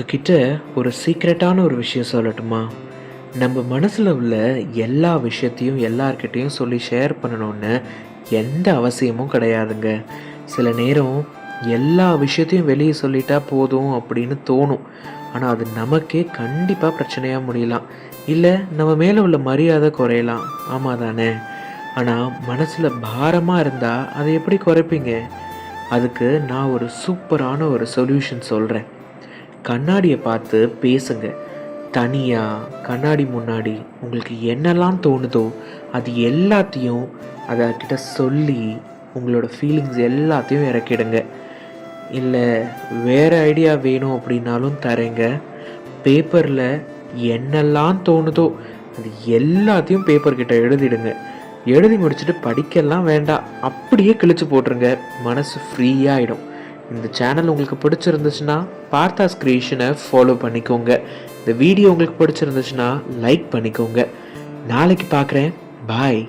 உங்ககிட்ட ஒரு சீக்ரெட்டான ஒரு விஷயம் சொல்லட்டுமா? நம்ம மனசில் உள்ள எல்லா விஷயத்தையும் எல்லார்கிட்டேயும் சொல்லி ஷேர் பண்ணணும்னு எந்த அவசியமும் கிடையாதுங்க. சில நேரம் எல்லா விஷயத்தையும் வெளியே சொல்லிட்டா போதும் அப்படின்னு தோணும். ஆனால் அது நமக்கே கண்டிப்பாக பிரச்சனையாக முடியலாம். இல்லை நம்ம மேலே உள்ள மரியாதை குறையலாம். ஆமாம் தானே? ஆனால் மனசில் பாரமாக இருந்தால் அதை எப்படி குறைப்பீங்க? அதுக்கு நான் ஒரு சூப்பரான ஒரு சொல்யூஷன் சொல்கிறேன். கண்ணாடியை பார்த்து பேசுங்க. தனியாக கண்ணாடி முன்னாடி உங்களுக்கு என்னெல்லாம் தோணுதோ அது எல்லாத்தையும் அதக்கிட்ட சொல்லி உங்களோட ஃபீலிங்ஸ் எல்லாத்தையும் இறக்கிடுங்க. இல்லை வேறு ஐடியா வேணும் அப்படின்னாலும் தரேங்க. பேப்பரில் என்னெல்லாம் தோணுதோ அது எல்லாத்தையும் பேப்பர்கிட்ட எழுதிடுங்க. எழுதி முடிச்சுட்டு படிக்கலாம் வேண்டாம், அப்படியே கிழிச்சு போட்டுருங்க. மனசு ஃப்ரீயாகிடும். இந்த சேனல் உங்களுக்கு பிடிச்சிருந்துச்சுன்னா பார்த்தாஸ் கிரியேஷனை ஃபாலோ பண்ணிக்கோங்க. இந்த வீடியோ உங்களுக்கு பிடிச்சிருந்துச்சுன்னா லைக் பண்ணிக்கோங்க. நாளைக்கு பார்க்குறேன். பாய்.